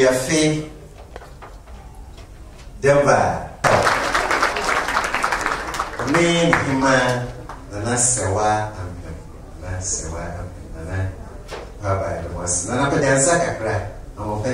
Aduafe Deba Main Hima Nana Sewa Nana Sewa Nana Baba was Nana Pedanza Kakra. I'm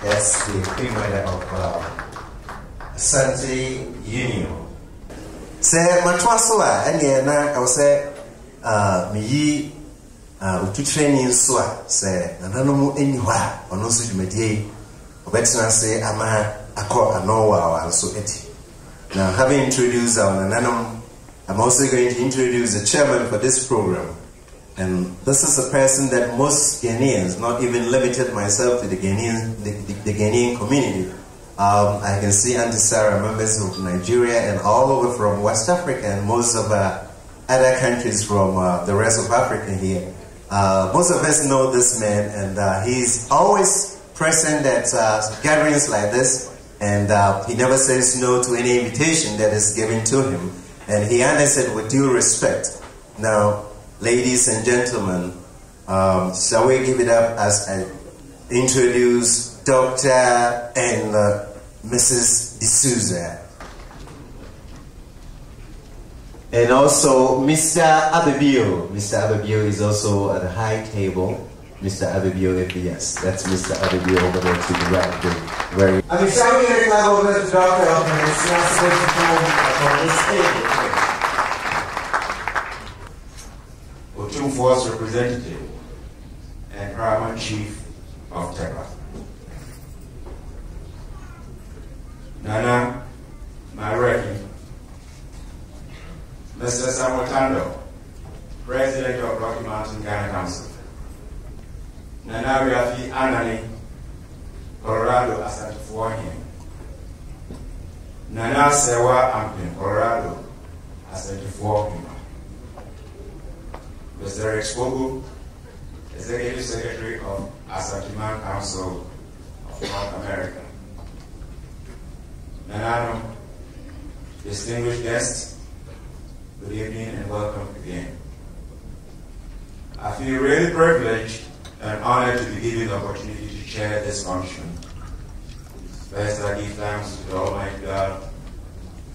yes, the pre-mother of Asante Union. Say, Matwaswa, and I will say, me to training swa, say, and I don't know anywhere, or no such mediate, or better say, I'm a call a no and so it. Now, having introduced our Nananum, I'm also going to introduce the chairman for this program. And this is a person that most Ghanaians, not even limited myself to the Ghanaian community. I can see Auntie Sarah, members of Nigeria and all over from West Africa and most of other countries from the rest of Africa here. Most of us know this man, and he's always present at gatherings like this, and he never says no to any invitation that is given to him, and he answers it with due respect. Now, ladies and gentlemen, shall we give it up as I introduce Dr. and Mrs. D'Souza. And also Mr. Abibio. Mr. Abibio is also at the high table. Mr. Abibio, yes, that's Mr. Abibio over there to the right. Very. I'm shouting it over to Dr. and it's not supposed to come on this table. Otum Force representative and paramount chief of Teba. Nana Mareki, Mr. Samuel Tando, president of Rocky Mountain Ghana Council. Nana Riafi Anani, Colorado Asanteman. Nana Sewa Ampin, Colorado Asanteman. Mr. Expogu, Executive Secretary of Asanteman Council of North America. Nanano, distinguished guests, good evening and welcome again. I feel really privileged and honored to be given the opportunity to chair this function. First, I give thanks to the Almighty God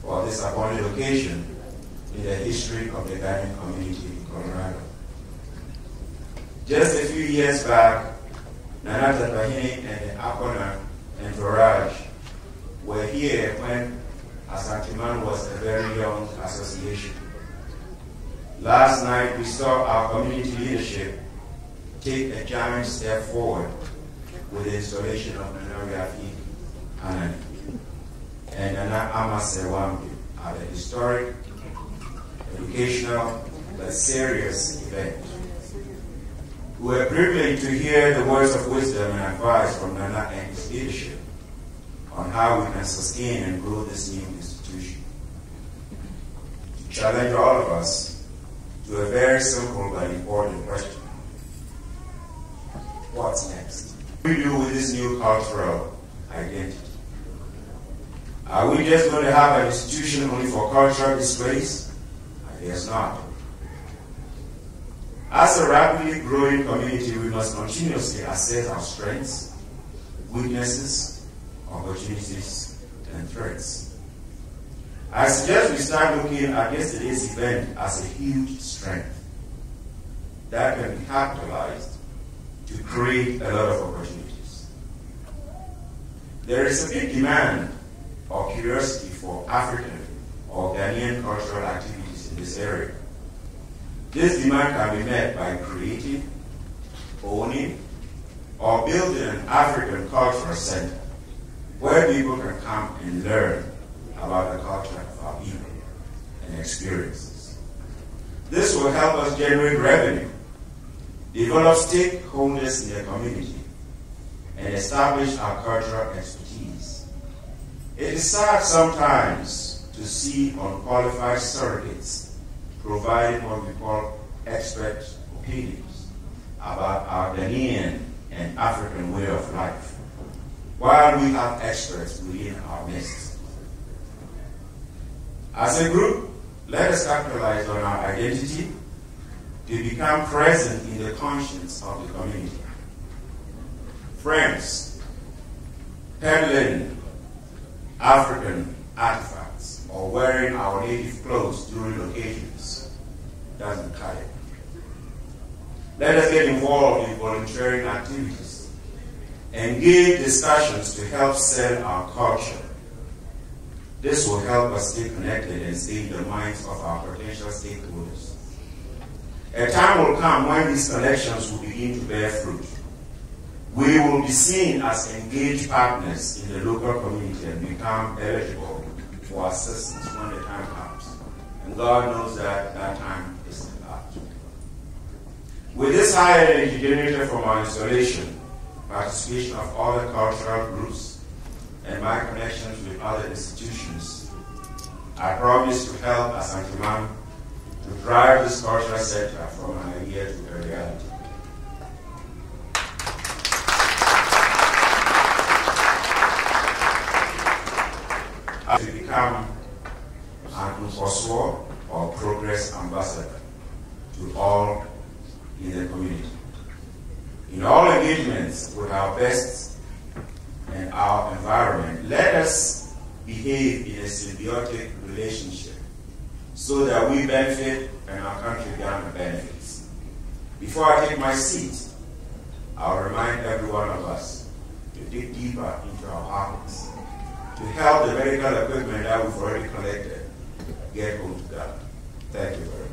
for this appointed occasion in the history of the Ghanaian community in Colorado. Just a few years back, Nana Tatahini and Akona and Toraj were here when Asanteman was a very young association. Last night we saw our community leadership take a giant step forward with the installation of Nana Riafi Anani and Nana Amasewambi at a historic, educational, but serious event. We were privileged to hear the words of wisdom and advice from Nana and his leadership on how we can sustain and grow this new institution. To challenge all of us to a very simple but important question. What's next? What do we do with this new cultural identity? Are we just going to have an institution only for cultural displays? I guess not. As a rapidly growing community, we must continuously assess our strengths, weaknesses, opportunities, and threats. I suggest we start looking at yesterday's event as a huge strength that can be capitalized to create a lot of opportunities. There is a big demand or curiosity for African or Ghanaian cultural activities in this area. This demand can be met by creating, owning, or building an African cultural center where people can come and learn about the culture of our people and experiences. This will help us generate revenue, develop stakeholders in the community, and establish our cultural expertise. It is sad sometimes to see unqualified surrogates providing what we call expert opinions about our Ghanaian and African way of life, while we have experts within our midst. As a group, let us capitalize on our identity to become present in the conscience of the community. friends, peddling African artifacts, or wearing our native clothes during occasions doesn't cut it. Let us get involved in volunteering activities, engage discussions to help sell our culture. This will help us stay connected and stay in the minds of our potential stakeholders. A time will come when these connections will begin to bear fruit. We will be seen as engaged partners in the local community and become eligible for assistance when the time comes. And God knows that that time is about. With this high energy generated from our installation, participation of other cultural groups, and my connections with other institutions, I promise to help Asanteman to drive this cultural sector from an idea to a reality. To become an enforcer or progress ambassador to all in the community. In all engagements with our best and our environment, let us behave in a symbiotic relationship so that we benefit and our country Ghana benefits. Before I take my seat, I'll remind every one of us to dig deeper into our pockets to help the medical equipment that we've already collected get home to God. Thank you very much.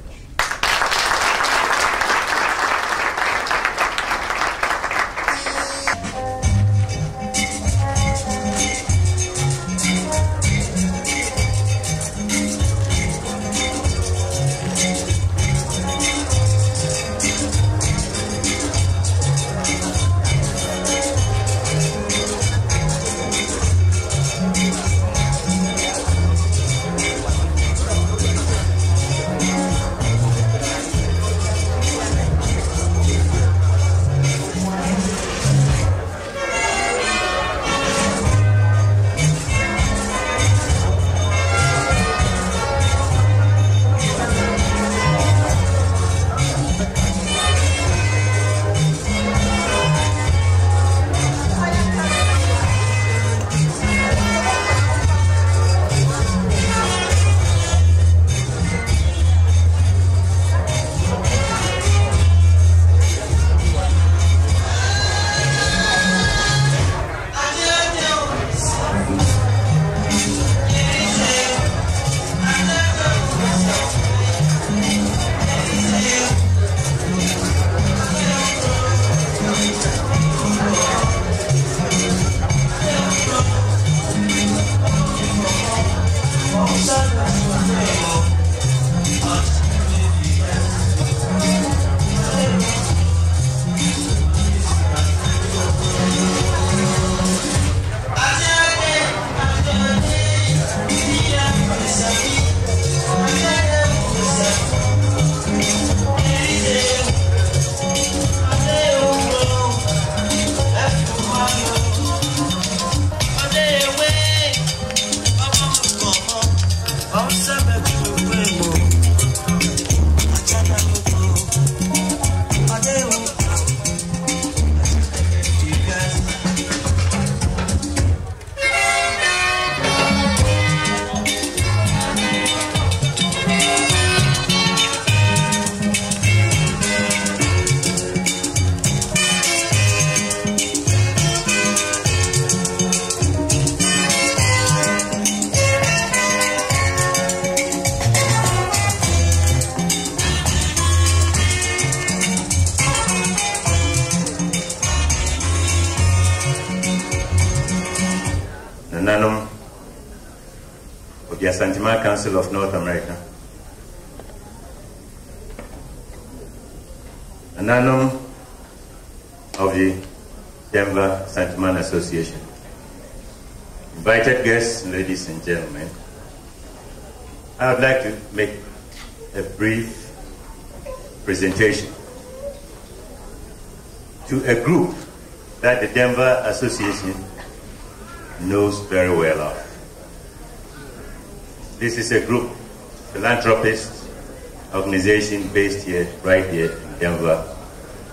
of the Asanteman Council of North America, Ananum of the Denver Asanteman Association, invited guests, ladies and gentlemen, I would like to make a brief presentation to a group that the Denver Association knows very well of. This is a group, philanthropist organization based right here in Denver,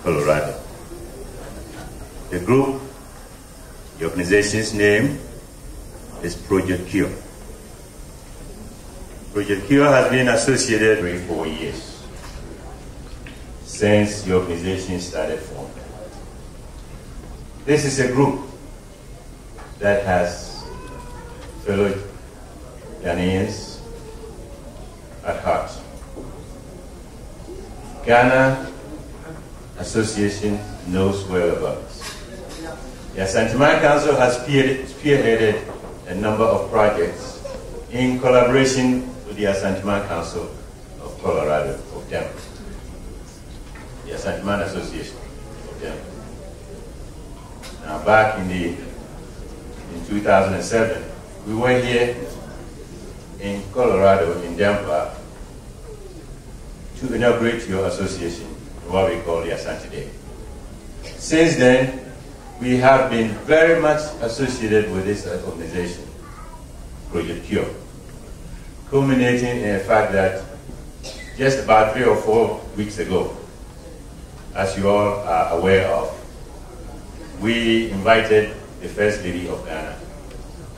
Colorado. The group The organization's name is Project Cure. Project Cure has been associated for 4 years since the organization started forming. This is a group that has fellow Ghanaians at heart. Ghana Association knows well about this. The Asanteman Council has spearheaded a number of projects in collaboration with the Asanteman Council of Colorado of Denver, the Asanteman Association of Denver. Now, back in 2007, we were here in Colorado, in Denver, to inaugurate your association, what we call the Asante Day. Since then, we have been very much associated with this organization, Project Cure, culminating in the fact that just about 3 or 4 weeks ago, as you all are aware of, we invited the First Lady of Ghana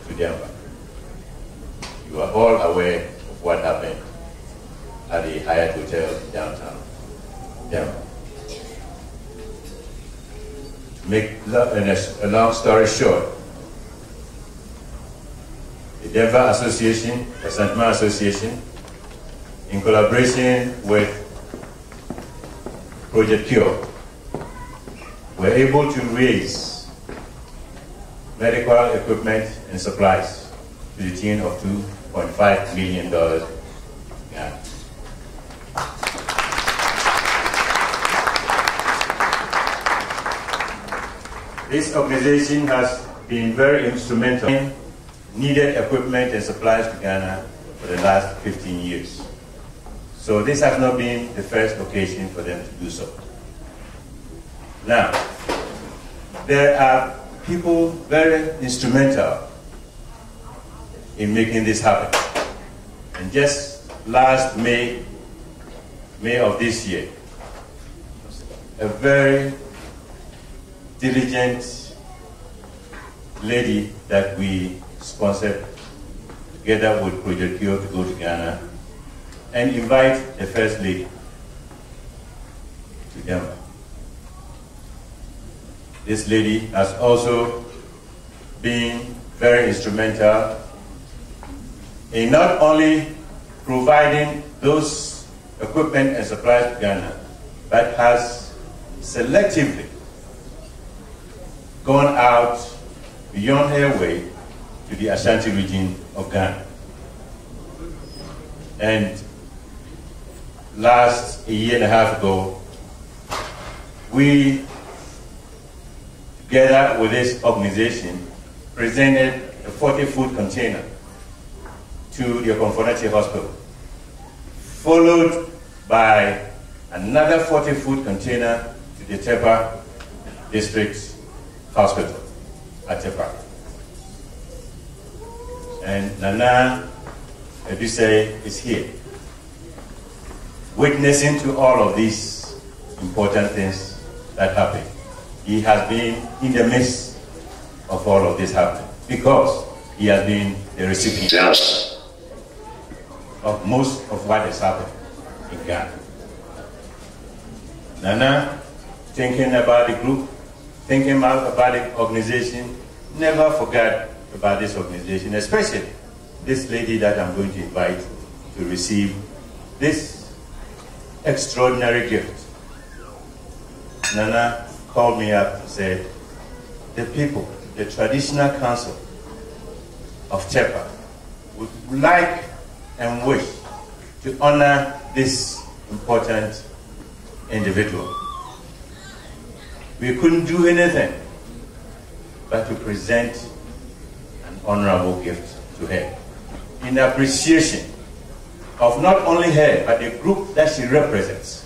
to Denver. You are all aware of what happened at the Hyatt Hotel downtown Denver. To make a long story short, the Denver Association, the Asanteman Association, in collaboration with Project Cure, were able to raise medical equipment and supplies to the tune of $2.5 million. Yeah. This organization has been very instrumental in needed equipment and supplies to Ghana for the last 15 years. So this has not been the first occasion for them to do so. Now, there are people very instrumental in making this happen. And just last May of this year, a very diligent lady that we sponsored together with Project Cure to go to Ghana and invite the First Lady to Denver. This lady has also been very instrumental in not only providing those equipment and supplies to Ghana, but has selectively gone out beyond her way to the Ashanti region of Ghana. And a year and a half ago, we, together with this organization, presented a 40-foot container to the Okonfonachi Hospital, followed by another 40-foot container to the Tepa District Hospital at Tepa. And Nana Edusei is here, witnessing to all of these important things that happen. He has been in the midst of all of this happening because he has been the recipient of most of what has happened in Ghana. Nana, thinking about the group, thinking about the organization, never forgot about this organization, especially this lady that I'm going to invite to receive this extraordinary gift. Nana called me up and said, the people, the traditional council of Tepa would like and wish to honor this important individual. We couldn't do anything but to present an honorable gift to her in appreciation of not only her, but the group that she represents.